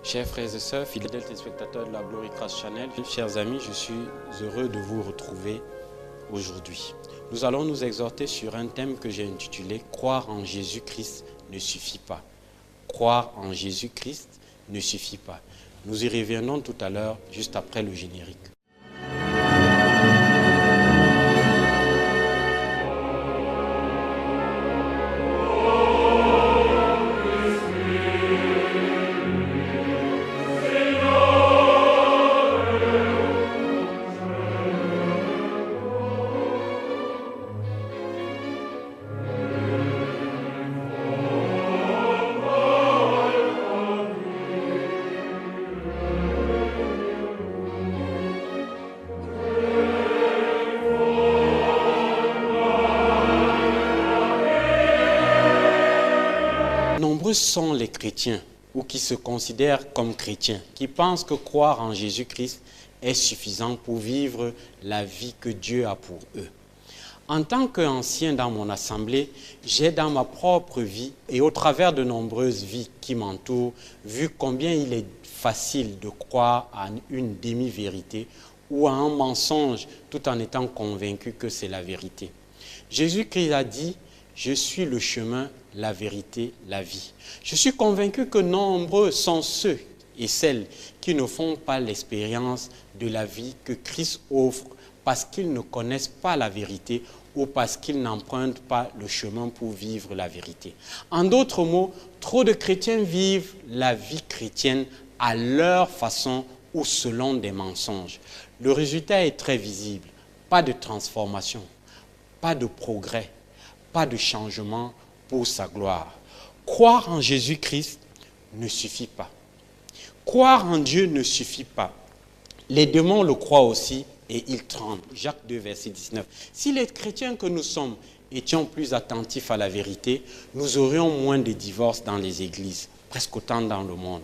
Chers frères et sœurs, fidèles téléspectateurs de la Glory Grace Channel, chers amis, je suis heureux de vous retrouver aujourd'hui. Nous allons nous exhorter sur un thème que j'ai intitulé « Croire en Jésus-Christ ne suffit pas ». Croire en Jésus-Christ ne suffit pas. Nous y reviendrons tout à l'heure, juste après le générique. Nombreux sont les chrétiens ou qui se considèrent comme chrétiens, qui pensent que croire en Jésus-Christ est suffisant pour vivre la vie que Dieu a pour eux. En tant qu'ancien dans mon assemblée, j'ai dans ma propre vie et au travers de nombreuses vies qui m'entourent, vu combien il est facile de croire à une demi-vérité ou à un mensonge tout en étant convaincu que c'est la vérité. Jésus-Christ a dit « Je suis le chemin, la vérité, la vie ». Je suis convaincu que nombreux sont ceux et celles qui ne font pas l'expérience de la vie que Christ offre parce qu'ils ne connaissent pas la vérité ou parce qu'ils n'empruntent pas le chemin pour vivre la vérité. En d'autres mots, trop de chrétiens vivent la vie chrétienne à leur façon ou selon des mensonges. Le résultat est très visible. Pas de transformation, pas de progrès, pas de changement pour sa gloire. Croire en Jésus-Christ ne suffit pas. Croire en Dieu ne suffit pas. Les démons le croient aussi et ils tremblent. Jacques 2, verset 19. Si les chrétiens que nous sommes étions plus attentifs à la vérité, nous aurions moins de divorces dans les églises, presque autant dans le monde.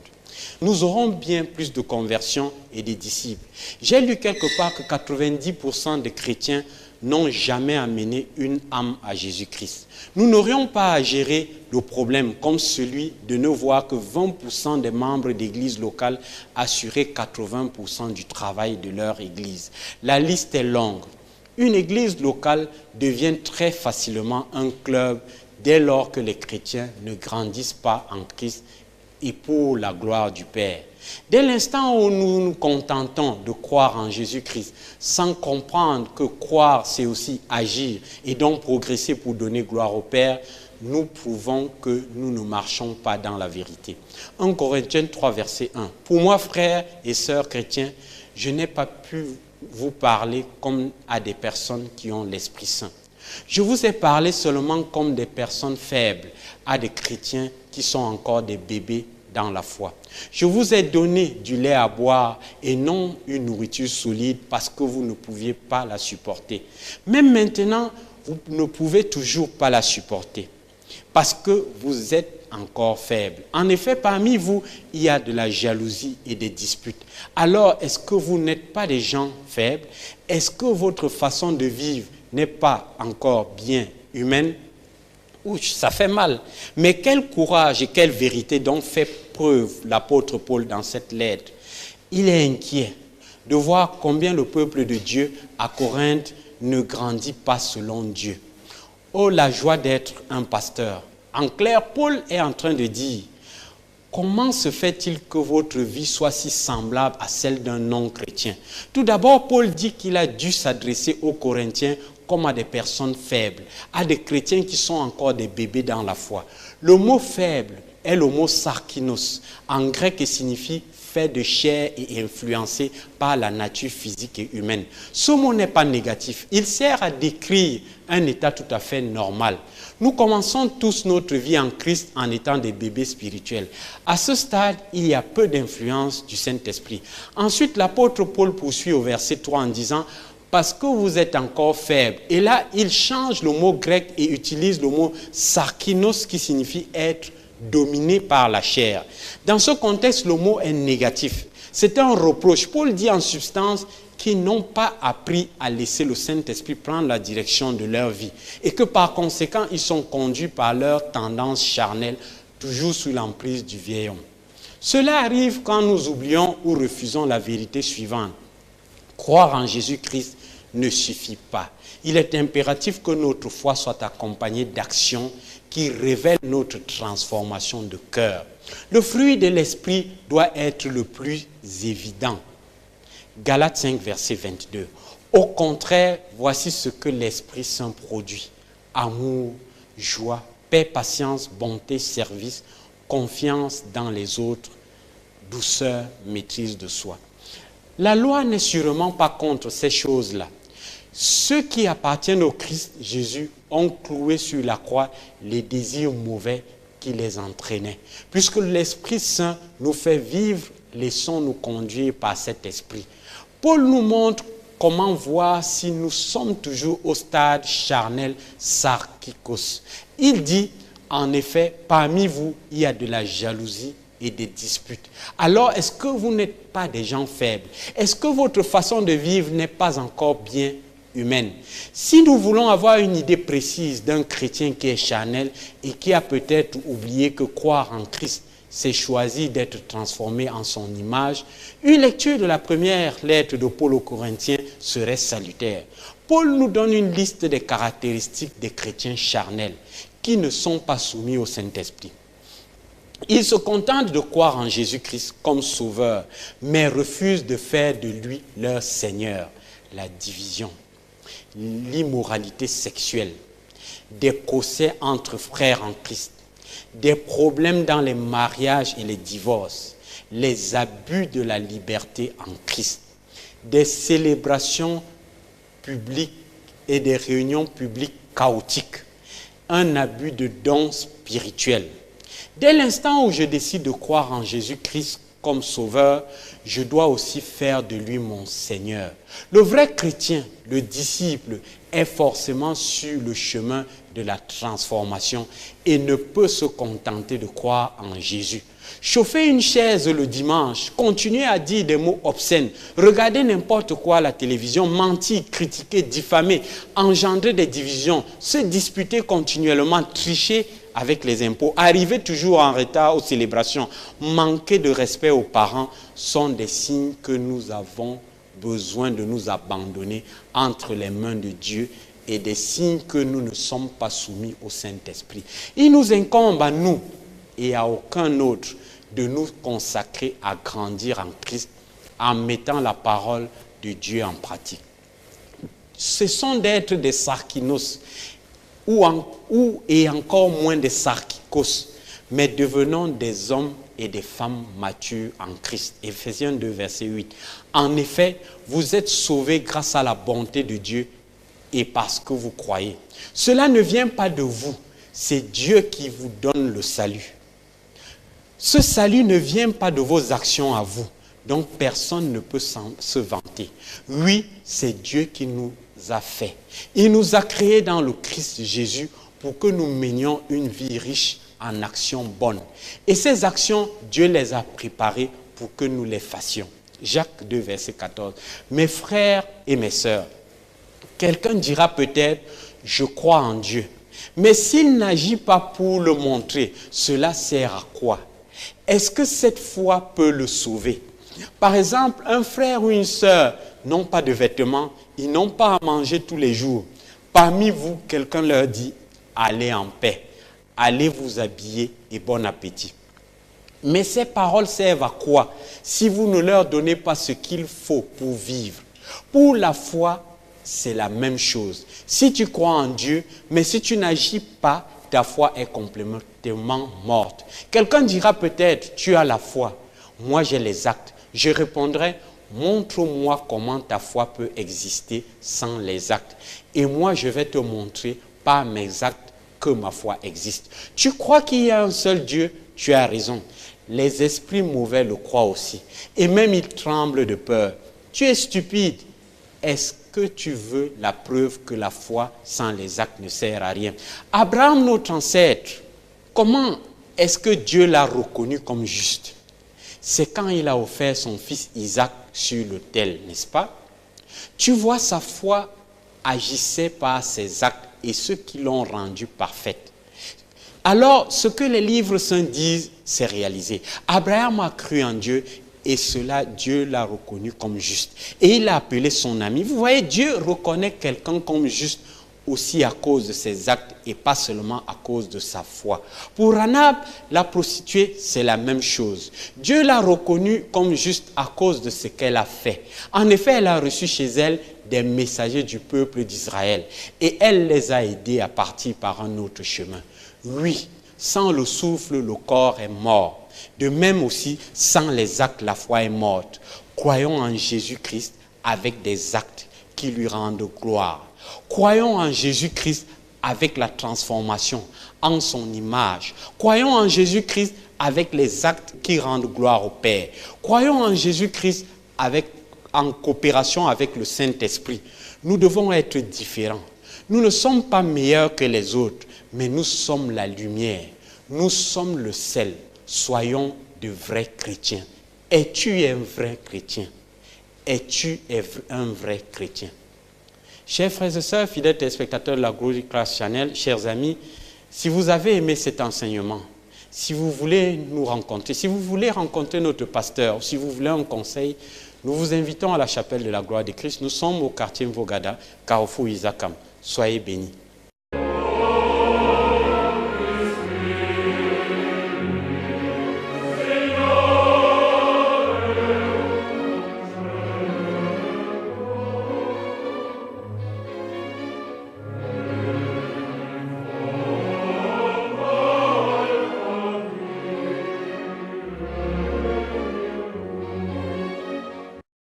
Nous aurons bien plus de conversions et de disciples. J'ai lu quelque part que 90% des chrétiens n'ont jamais amené une âme à Jésus-Christ. Nous n'aurions pas à gérer le problème comme celui de ne voir que 20% des membres d'églises locales assurer 80% du travail de leur église. La liste est longue. Une église locale devient très facilement un club dès lors que les chrétiens ne grandissent pas en Christ et pour la gloire du Père. Dès l'instant où nous nous contentons de croire en Jésus-Christ, sans comprendre que croire, c'est aussi agir et donc progresser pour donner gloire au Père, nous prouvons que nous ne marchons pas dans la vérité. 1 Corinthiens 3, verset 1. Pour moi, frères et sœurs chrétiens, je n'ai pas pu vous parler comme à des personnes qui ont l'Esprit Saint. Je vous ai parlé seulement comme des personnes faibles, à des chrétiens qui sont encore des bébés dans la foi. Je vous ai donné du lait à boire et non une nourriture solide parce que vous ne pouviez pas la supporter. Même maintenant, vous ne pouvez toujours pas la supporter parce que vous êtes encore faible. En effet, parmi vous, il y a de la jalousie et des disputes. Alors, est-ce que vous n'êtes pas des gens faibles? Est-ce que votre façon de vivre n'est pas encore bien humaine? Ouch, ça fait mal. Mais quel courage et quelle vérité dont fait preuve l'apôtre Paul dans cette lettre. Il est inquiet de voir combien le peuple de Dieu à Corinthe ne grandit pas selon Dieu. Oh, la joie d'être un pasteur. En clair, Paul est en train de dire, comment se fait-il que votre vie soit si semblable à celle d'un non-chrétien? Tout d'abord, Paul dit qu'il a dû s'adresser aux Corinthiens comme à des personnes faibles, à des chrétiens qui sont encore des bébés dans la foi. Le mot faible est le mot sarkinos, en grec et signifie fait de chair et influencé par la nature physique et humaine. Ce mot n'est pas négatif, il sert à décrire un état tout à fait normal. Nous commençons tous notre vie en Christ en étant des bébés spirituels. À ce stade, il y a peu d'influence du Saint-Esprit. Ensuite, l'apôtre Paul poursuit au verset 3 en disant « Parce que vous êtes encore faibles ». Et là, il change le mot grec et utilise le mot « sarkinos » qui signifie être dominé par la chair. Dans ce contexte, le mot est négatif. C'est un reproche. Paul dit en substance qu'ils n'ont pas appris à laisser le Saint-Esprit prendre la direction de leur vie et que par conséquent, ils sont conduits par leur tendance charnelle, toujours sous l'emprise du vieil homme. Cela arrive quand nous oublions ou refusons la vérité suivante. Croire en Jésus-Christ ne suffit pas. Il est impératif que notre foi soit accompagnée d'actions qui révèlent notre transformation de cœur. Le fruit de l'esprit doit être le plus évident. Galates 5, verset 22. Au contraire, voici ce que l'Esprit Saint produit. Amour, joie, paix, patience, bonté, service, confiance dans les autres, douceur, maîtrise de soi. La loi n'est sûrement pas contre ces choses-là. Ceux qui appartiennent au Christ Jésus ont cloué sur la croix les désirs mauvais qui les entraînaient. Puisque l'Esprit Saint nous fait vivre, laissons-nous conduire par cet esprit. Paul nous montre comment voir si nous sommes toujours au stade charnel sarkikos. Il dit, en effet, parmi vous, il y a de la jalousie et des disputes. Alors, est-ce que vous n'êtes pas des gens faibles? Est-ce que votre façon de vivre n'est pas encore bien humaine? Si nous voulons avoir une idée précise d'un chrétien qui est charnel et qui a peut-être oublié que croire en Christ, c'est choisir d'être transformé en son image, une lecture de la première lettre de Paul aux Corinthiens serait salutaire. Paul nous donne une liste des caractéristiques des chrétiens charnels qui ne sont pas soumis au Saint-Esprit. Ils se contentent de croire en Jésus-Christ comme sauveur, mais refusent de faire de lui leur Seigneur. La division, l'immoralité sexuelle, des procès entre frères en Christ, des problèmes dans les mariages et les divorces, les abus de la liberté en Christ, des célébrations publiques et des réunions publiques chaotiques, un abus de dons spirituels. Dès l'instant où je décide de croire en Jésus-Christ comme sauveur, je dois aussi faire de lui mon Seigneur. Le vrai chrétien, le disciple, est forcément sur le chemin de la transformation et ne peut se contenter de croire en Jésus. Chauffer une chaise le dimanche, continuer à dire des mots obscènes, regarder n'importe quoi à la télévision, mentir, critiquer, diffamer, engendrer des divisions, se disputer continuellement, tricher avec les impôts, arriver toujours en retard aux célébrations, manquer de respect aux parents sont des signes que nous avons besoin de nous abandonner entre les mains de Dieu et des signes que nous ne sommes pas soumis au Saint-Esprit. Il nous incombe à nous et à aucun autre de nous consacrer à grandir en Christ en mettant la parole de Dieu en pratique. Ce sont d'être des sarkinos et encore moins des sarkikos, mais devenons des hommes et des femmes matures en Christ. Éphésiens 2, verset 8. En effet, vous êtes sauvés grâce à la bonté de Dieu et parce que vous croyez. Cela ne vient pas de vous, c'est Dieu qui vous donne le salut. Ce salut ne vient pas de vos actions à vous, donc personne ne peut se vanter. Oui, c'est Dieu qui nous a fait. Il nous a créés dans le Christ Jésus pour que nous menions une vie riche en actions bonnes. Et ces actions, Dieu les a préparées pour que nous les fassions. Jacques 2, verset 14. Mes frères et mes sœurs, quelqu'un dira peut-être, je crois en Dieu. Mais s'il n'agit pas pour le montrer, cela sert à quoi? Est-ce que cette foi peut le sauver? Par exemple, un frère ou une sœur n'ont pas de vêtements, ils n'ont pas à manger tous les jours. Parmi vous, quelqu'un leur dit, allez en paix, allez vous habiller et bon appétit. Mais ces paroles servent à quoi si vous ne leur donnez pas ce qu'il faut pour vivre? Pour la foi, c'est la même chose. Si tu crois en Dieu, mais si tu n'agis pas, ta foi est complètement morte. Quelqu'un dira peut-être, tu as la foi, moi j'ai les actes. Je répondrai, montre-moi comment ta foi peut exister sans les actes. Et moi je vais te montrer par mes actes que ma foi existe. Tu crois qu'il y a un seul Dieu? Tu as raison. Les esprits mauvais le croient aussi. Et même ils tremblent de peur. Tu es stupide. Est-ce que tu veux la preuve que la foi sans les actes ne sert à rien? Abraham, notre ancêtre, comment est-ce que Dieu l'a reconnu comme juste? C'est quand il a offert son fils Isaac sur l'autel, n'est-ce pas? Tu vois, sa foi agissait par ses actes et ceux qui l'ont rendue parfaite. Alors, ce que les livres saints disent, c'est réalisé. Abraham a cru en Dieu et cela, Dieu l'a reconnu comme juste. Et il a appelé son ami. Vous voyez, Dieu reconnaît quelqu'un comme juste aussi à cause de ses actes et pas seulement à cause de sa foi. Pour Rahab, la prostituée, c'est la même chose. Dieu l'a reconnue comme juste à cause de ce qu'elle a fait. En effet, elle a reçu chez elle des messagers du peuple d'Israël et elle les a aidés à partir par un autre chemin. Oui, sans le souffle, le corps est mort. De même aussi, sans les actes, la foi est morte. Croyons en Jésus-Christ avec des actes qui lui rendent gloire. Croyons en Jésus-Christ avec la transformation en son image. Croyons en Jésus-Christ avec les actes qui rendent gloire au Père. Croyons en Jésus-Christ en coopération avec le Saint-Esprit. Nous devons être différents. Nous ne sommes pas meilleurs que les autres, mais nous sommes la lumière. Nous sommes le sel. Soyons de vrais chrétiens. Es-tu un vrai chrétien? Es-tu un vrai chrétien? Chers frères et sœurs, fidèles téléspectateurs de la Glory Class Channel, chers amis, si vous avez aimé cet enseignement, si vous voulez nous rencontrer, si vous voulez rencontrer notre pasteur, si vous voulez un conseil, nous vous invitons à la chapelle de la gloire de Christ. Nous sommes au quartier Mvogada, Carrefour Isakam. Soyez bénis.